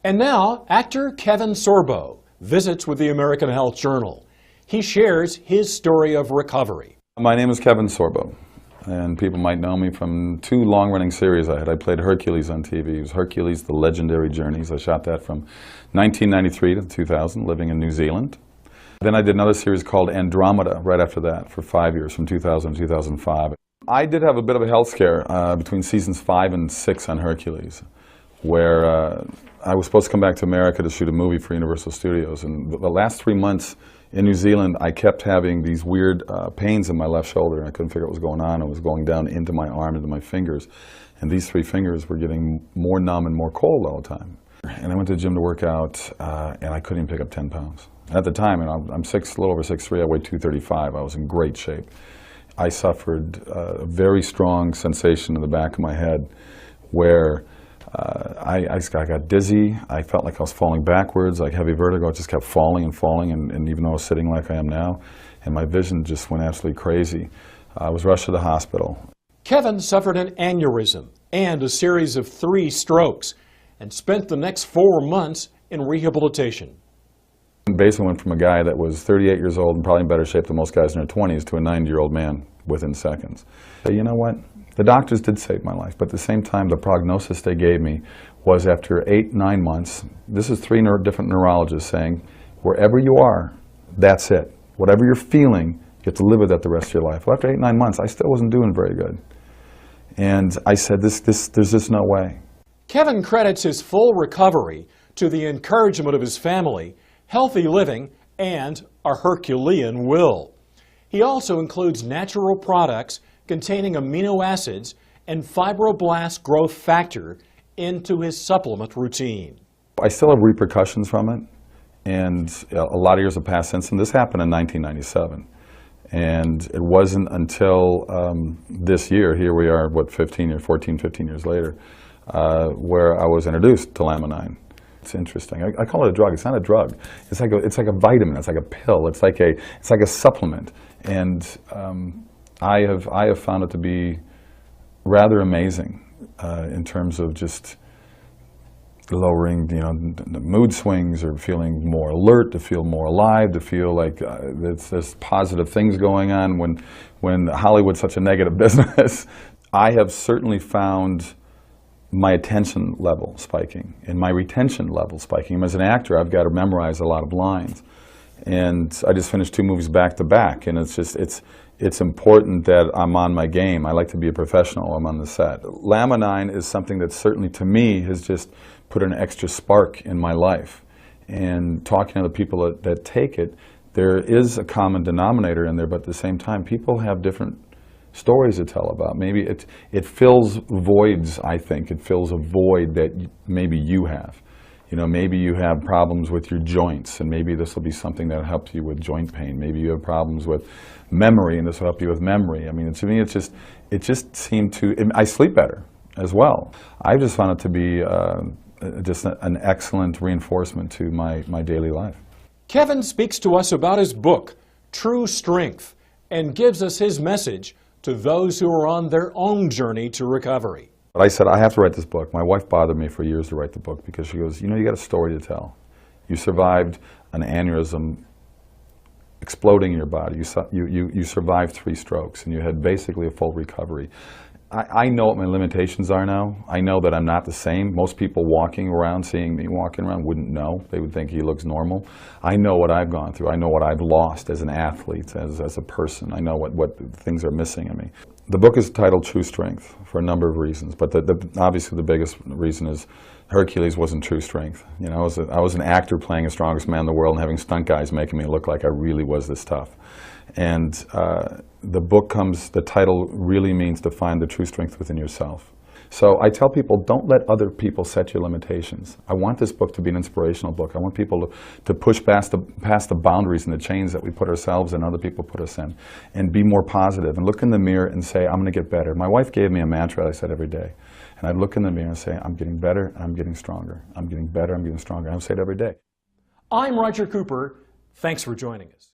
And now, actor Kevin Sorbo visits with the American Health Journal. He shares his story of recovery. My name is Kevin Sorbo, and people might know me from two long-running series I had. I played Hercules on TV. It was Hercules, The Legendary Journeys. I shot that from 1993 to 2000, living in New Zealand. Then I did another series called Andromeda right after that for 5 years, from 2000 to 2005. I did have a bit of a health scare between seasons 5 and 6 on Hercules, where I was supposed to come back to America to shoot a movie for Universal Studios. And the last 3 months in New Zealand, I kept having these weird pains in my left shoulder, and I couldn't figure out what was going on. It was going down into my arm, into my fingers. And these 3 fingers were getting more numb and more cold all the time. And I went to the gym to work out, and I couldn't even pick up 10 pounds. At the time, and I'm a little over 6'3", I weighed 235. I was in great shape. I suffered a very strong sensation in the back of my head where I got dizzy. I felt like I was falling backwards, like heavy vertigo. It just kept falling and falling, and even though I was sitting like I am now, and my vision just went absolutely crazy. I was rushed to the hospital. Kevin suffered an aneurysm and a series of 3 strokes and spent the next 4 months in rehabilitation. Basically went from a guy that was 38 years old and probably in better shape than most guys in their 20s to a 90-year-old man within seconds. But you know what? The doctors did save my life, but at the same time, the prognosis they gave me was after 8, 9 months, this is 3 different neurologists saying, wherever you are, that's it. Whatever you're feeling, you have to live with that the rest of your life. Well, after 8, 9 months, I still wasn't doing very good. And I said, there's just no way. Kevin credits his full recovery to the encouragement of his family, healthy living, and a Herculean will. He also includes natural products containing amino acids and fibroblast growth factor into his supplement routine. I still have repercussions from it, and a lot of years have passed since, and this happened in 1997. And it wasn't until this year, here we are, what, 14, 15 years later, where I was introduced to Laminine. It's interesting. I call it a drug. It's not a drug. It's like a vitamin. It's like a pill. It's like a supplement. And I have found it to be rather amazing in terms of just lowering, the mood swings, or feeling more alert, to feel more alive, to feel like there's positive things going on when Hollywood's such a negative business. I have certainly found my attention level spiking and my retention level spiking. As an actor, I've got to memorize a lot of lines, and I just finished 2 movies back to back, and it's important that I'm on my game. I like to be a professional when I'm on the set. Laminine is something that certainly to me has just put an extra spark in my life, and talking to the people that take it, there is a common denominator in there, but at the same time people have different stories to tell about. Maybe it fills voids, I think. It fills a void that maybe you have. Maybe you have problems with your joints, and maybe this will be something that helps you with joint pain. Maybe you have problems with memory, and this will help you with memory. I mean, to me, it just seemed to, I sleep better as well. I just found it to be just an excellent reinforcement to my daily life. Kevin speaks to us about his book, True Strength, and gives us his message to those who are on their own journey to recovery. But I said, I have to write this book. My wife bothered me for years to write the book because she goes, you got a story to tell. You survived an aneurysm exploding in your body. You survived 3 strokes, and you had basically a full recovery. I know what my limitations are now. I know that I'm not the same. Most people walking around, seeing me walking around, wouldn't know. They would think he looks normal. I know what I've gone through. I know what I've lost as an athlete, as a person. I know what things are missing in me. The book is titled True Strength for a number of reasons, but obviously the biggest reason is Hercules wasn't true strength. I was an actor playing the strongest man in the world and having stunt guys making me look like I really was this tough. And the title really means to find the true strength within yourself. So I tell people, don't let other people set your limitations. I want this book to be an inspirational book. I want people to push past the boundaries and the chains that we put ourselves and other people put us in, and be more positive, and look in the mirror and say, I'm going to get better. My wife gave me a mantra I said every day. And I'd look in the mirror and say, I'm getting better, I'm getting stronger. I'm getting better, I'm getting stronger. I would say it every day. I'm Roger Cooper. Thanks for joining us.